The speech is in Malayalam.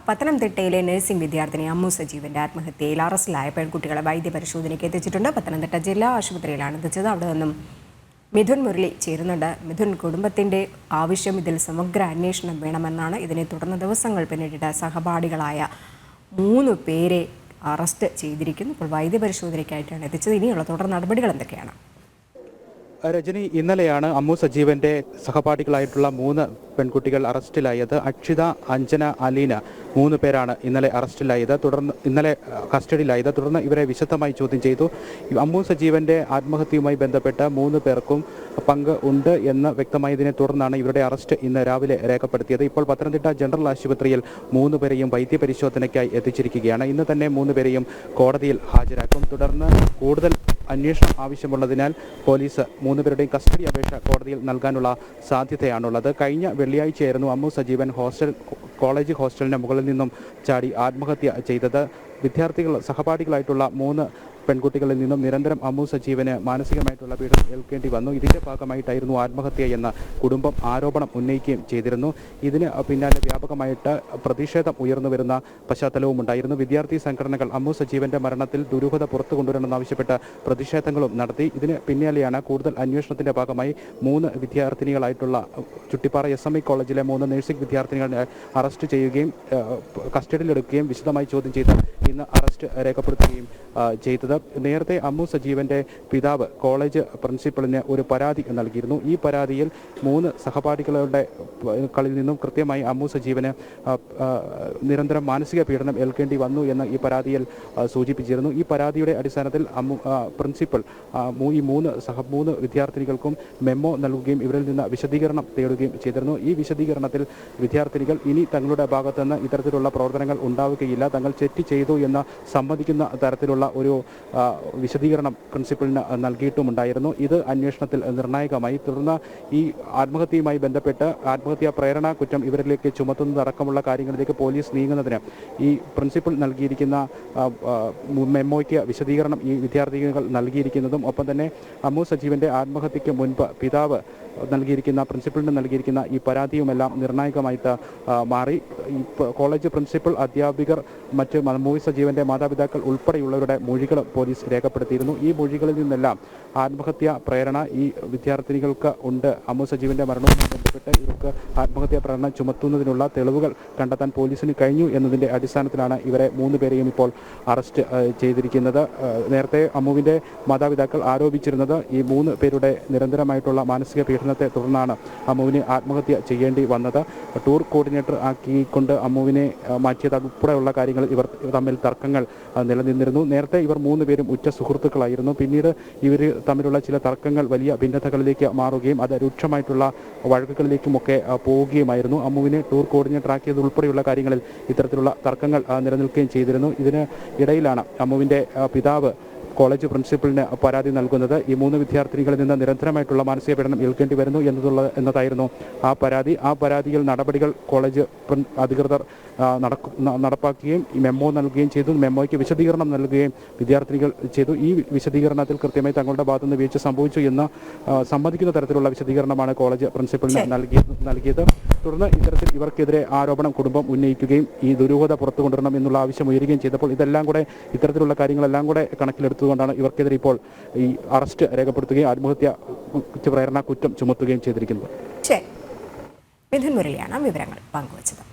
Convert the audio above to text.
പത്തനംതിട്ടയിലെ നഴ്സിംഗ് വിദ്യാർത്ഥിനി അമ്മു സജീവന്റെ ആത്മഹത്യയിൽ അറസ്റ്റിലായ പെൺകുട്ടികളെ വൈദ്യപരിശോധനയ്ക്ക് എത്തിച്ചിട്ടുണ്ട്. പത്തനംതിട്ട ജില്ലാ ആശുപത്രിയിലാണ് എത്തിച്ചത്. അവിടെ നിന്നും മിഥുൻ മുരളി ചേരുന്നുണ്ട്. മിഥുൻ, കുടുംബത്തിന്റെ ആവശ്യം ഇതിൽ സമഗ്ര അന്വേഷണം വേണമെന്നാണ്. ഇതിനെ തുടർന്ന് ദിവസങ്ങൾ പിന്നിട്ടിട്ട് സഹപാഠികളായ 3 പേരെ അറസ്റ്റ് ചെയ്തിരിക്കുന്നു. ഇപ്പോൾ വൈദ്യപരിശോധനയ്ക്കായിട്ടാണ് എത്തിച്ചത്. ഇനിയുള്ള തുടർ നടപടികൾ എന്തൊക്കെയാണ്? രജനി, ഇന്നലെയാണ് അമ്മു സജീവന്റെ സഹപാഠികളായിട്ടുള്ള 3 പെൺകുട്ടികൾ അറസ്റ്റിലായത്. അക്ഷിത, അഞ്ജന, അലീന 3 പേരാണ് ഇന്നലെ അറസ്റ്റിലായത്. ഇന്നലെ കസ്റ്റഡിയിലായത്. തുടർന്ന് ഇവരെ വിശദമായി ചോദ്യം ചെയ്തു. അമ്മു സജീവന്റെ ആത്മഹത്യയുമായി ബന്ധപ്പെട്ട് 3 പേർക്കും പങ്ക് ഉണ്ട് എന്ന് വ്യക്തമായതിനെ തുടർന്നാണ് ഇവരുടെ അറസ്റ്റ് ഇന്ന് രാവിലെ രേഖപ്പെടുത്തിയത്. ഇപ്പോൾ പത്തനംതിട്ട ജനറൽ ആശുപത്രിയിൽ 3 പേരെയും വൈദ്യപരിശോധനയ്ക്കായി എത്തിച്ചിരിക്കുകയാണ്. ഇന്ന് തന്നെ 3 പേരെയും കോടതിയിൽ ഹാജരാക്കും. തുടർന്ന് കൂടുതൽ അന്വേഷണം ആവശ്യമുള്ളതിനാൽ പോലീസ് 3 പേരുടെയും കസ്റ്റഡി അപേക്ഷ കോടതിയിൽ നൽകാനുള്ള സാധ്യതയാണുള്ളത്. കഴിഞ്ഞ വെള്ളിയാഴ്ചയായിരുന്നു അമ്മു സജീവൻ കോളേജ് ഹോസ്റ്റലിന് മുകളിൽ നിന്നും ചാടി ആത്മഹത്യ ചെയ്തത്. സഹപാഠികളായിട്ടുള്ള 3 പെൺകുട്ടികളിൽ നിന്നും നിരന്തരം അമ്മു സജീവന് മാനസികമായിട്ടുള്ള പീഡനം ഏൽക്കേണ്ടി വന്നു. ഇതിന്റെ ഭാഗമായിട്ടായിരുന്നു ആത്മഹത്യ എന്ന കുടുംബം ആരോപണം ഉന്നയിക്കുകയും ചെയ്തിരുന്നു. ഇതിന് പിന്നാലെ വ്യാപകമായിട്ട് പ്രതിഷേധം ഉയർന്നു വരുന്ന പശ്ചാത്തലവും ഉണ്ടായിരുന്നു. വിദ്യാർത്ഥി സംഘടനകൾ അമ്മു സജീവന്റെ മരണത്തിൽ ദുരൂഹത പുറത്തു കൊണ്ടുവരണമെന്നാവശ്യപ്പെട്ട് പ്രതിഷേധങ്ങളും നടത്തി. ഇതിന് പിന്നാലെയാണ് കൂടുതൽ അന്വേഷണത്തിന്റെ ഭാഗമായി 3 വിദ്യാർത്ഥിനികളായിട്ടുള്ള ചുട്ടിപ്പാറ SMI കോളേജിലെ 3 നഴ്സിംഗ് വിദ്യാർത്ഥിനികളെ അറസ്റ്റ് ചെയ്യുകയും കസ്റ്റഡിയിലെടുക്കുകയും വിശദമായി ചോദ്യം ചെയ്ത് ഇന്ന് അറസ്റ്റ് രേഖപ്പെടുത്തുകയും ചെയ്തത്. നേരത്തെ അമ്മു സജീവന്റെ പിതാവ് കോളേജ് പ്രിൻസിപ്പലിന് ഒരു പരാതി നൽകിയിരുന്നു. ഈ പരാതിയിൽ 3 സഹപാഠികളുടെ കളിൽ നിന്നും കൃത്യമായി അമ്മു സജീവന് നിരന്തരം മാനസിക പീഡനം ഏൽക്കേണ്ടി വന്നു എന്ന് ഈ പരാതിയിൽ സൂചിപ്പിച്ചിരുന്നു. ഈ പരാതിയുടെ അടിസ്ഥാനത്തിൽ പ്രിൻസിപ്പൽ ഈ 3 വിദ്യാർത്ഥിനികൾക്കും മെമ്മോ നൽകുകയും ഇവരിൽ നിന്ന് വിശദീകരണം തേടുകയും ചെയ്തിരുന്നു. ഈ വിശദീകരണത്തിൽ വിദ്യാർത്ഥിനികൾ ഇനി തങ്ങളുടെ ഭാഗത്തുനിന്ന് ഇത്തരത്തിലുള്ള പ്രവർത്തനങ്ങൾ ഉണ്ടാവുകയില്ല, തങ്ങൾ തെറ്റ് ചെയ്തു എന്ന് സമ്മതിക്കുന്ന തരത്തിലുള്ള ഒരു വിശദീകരണം പ്രിൻസിപ്പലിന് നൽകിയിട്ടുമുണ്ടായിരുന്നു. ഇത് അന്വേഷണത്തിൽ നിർണായകമായി. തുടർന്ന് ഈ ആത്മഹത്യയുമായി ബന്ധപ്പെട്ട് ആത്മഹത്യാ പ്രേരണ കുറ്റം ഇവരിലേക്ക് ചുമത്തുന്നതടക്കമുള്ള കാര്യങ്ങളിലേക്ക് പോലീസ് നീങ്ങുന്നതിന് ഈ പ്രിൻസിപ്പൽ നൽകിയിരിക്കുന്ന മെമ്മോയ്ക്ക് വിശദീകരണം ഈ വിദ്യാർത്ഥികൾ നൽകിയിരിക്കുന്നതും ഒപ്പം തന്നെ അമ്മു സജീവന്റെ ആത്മഹത്യയ്ക്ക് മുൻപ് പിതാവ് പ്രിൻസിപ്പലിന് നൽകിയിരിക്കുന്ന ഈ പരാതിയുമെല്ലാം നിർണായകമായിട്ട് മാറി. കോളേജ് പ്രിൻസിപ്പൽ, അധ്യാപകർ, മറ്റ് അമ്മു സജീവന്റെ മാതാപിതാക്കൾ ഉൾപ്പെടെയുള്ളവരുടെ മൊഴികൾ പോലീസ് രേഖപ്പെടുത്തിയിരുന്നു. ഈ മൊഴികളിൽ നിന്നെല്ലാം ആത്മഹത്യാ പ്രേരണ ഈ വിദ്യാർത്ഥിനികൾക്ക് ഉണ്ട്. അമ്മു സജീവന്റെ മരണവുമായി ബന്ധപ്പെട്ട് ഇവർക്ക് ആത്മഹത്യാ പ്രേരണ ചുമത്തുന്നതിനുള്ള തെളിവുകൾ കണ്ടെത്താൻ പോലീസിന് കഴിഞ്ഞു എന്നതിന്റെ അടിസ്ഥാനത്തിലാണ് ഇവരെ 3 പേരെയും ഇപ്പോൾ അറസ്റ്റ് ചെയ്തിരിക്കുന്നത്. നേരത്തെ അമ്മുവിന്റെ മാതാപിതാക്കൾ ആരോപിച്ചിരുന്നത് ഈ 3 പേരുടെ നിരന്തരമായിട്ടുള്ള മാനസിക പീഡനത്തെ തുടർന്നാണ് അമ്മുവിന് ആത്മഹത്യ ചെയ്യേണ്ടി വന്നത്. ടൂർ കോർഡിനേറ്റർ ആക്കിക്കൊണ്ട് അമ്മുവിനെ മാറ്റിയത് ഉൾപ്പെടെയുള്ള കാര്യങ്ങളിൽ ഇവർ തമ്മിൽ തർക്കങ്ങൾ നിലനിന്നിരുന്നു. നേരത്തെ ഇവർ 3 പേരും ഉറ്റ സുഹൃത്തുക്കളായിരുന്നു. പിന്നീട് ഇവർ തമ്മിലുള്ള ചില തർക്കങ്ങൾ വലിയ ഭിന്നതകളിലേക്ക് മാറുകയും അത് രൂക്ഷമായിട്ടുള്ള വഴക്കുകളിലേക്കുമൊക്കെ പോവുകയുമായിരുന്നു. അമ്മുവിനെ ടൂർ കോർഡിനേറ്റർ ആക്കിയത് ഉൾപ്പെടെയുള്ള കാര്യങ്ങളിൽ ഇത്തരത്തിലുള്ള തർക്കങ്ങൾ നിലനിൽക്കുകയും ചെയ്തിരുന്നു. ഇതിന് ഇടയിലാണ് അമ്മുവിൻ്റെ പിതാവ് കോളേജ് പ്രിൻസിപ്പലിന് പരാതി നൽകുന്നത്. ഈ 3 വിദ്യാർത്ഥിനികളിൽ നിന്ന് നിരന്തരമായിട്ടുള്ള മാനസിക പീഡനം ഏൽക്കേണ്ടി വരുന്നു എന്നതായിരുന്നു ആ പരാതി. ആ പരാതിയിൽ നടപടികൾ കോളേജ് അധികൃതർ നടപ്പാക്കുകയും മെമ്മോ നൽകുകയും ചെയ്തു. മെമ്മോയ്ക്ക് വിശദീകരണം നൽകുകയും വിദ്യാർത്ഥിനികൾ ചെയ്തു. ഈ വിശദീകരണത്തിൽ കൃത്യമായി തങ്ങളുടെ ഭാഗത്തുനിന്ന് വീഴ്ച സംഭവിച്ചു എന്ന് സമ്മതിക്കുന്ന തരത്തിലുള്ള വിശദീകരണമാണ് കോളേജ് പ്രിൻസിപ്പലിന് നൽകിയത്. തുടർന്ന് ഇത്തരത്തിൽ ഇവർക്കെതിരെ ആരോപണം കുടുംബം ഉന്നയിക്കുകയും ഈ ദുരൂഹത പുറത്തു കൊണ്ടുവരണം എന്നുള്ള ആവശ്യം ഉയരുകയും ചെയ്തപ്പോൾ ഇത്തരത്തിലുള്ള കാര്യങ്ങളെല്ലാം കൂടെ കണക്കിലെടുത്തുകൊണ്ടാണ് ഇവർക്കെതിരെ ഇപ്പോൾ ഈ അറസ്റ്റ് രേഖപ്പെടുത്തുകയും ആത്മഹത്യ പ്രേരണ കുറ്റം ചുമത്തുകയും ചെയ്തിരിക്കുന്നത്. മിഥുൻ മുരളിയാണ് വിവരങ്ങൾ പങ്കുവച്ചത്.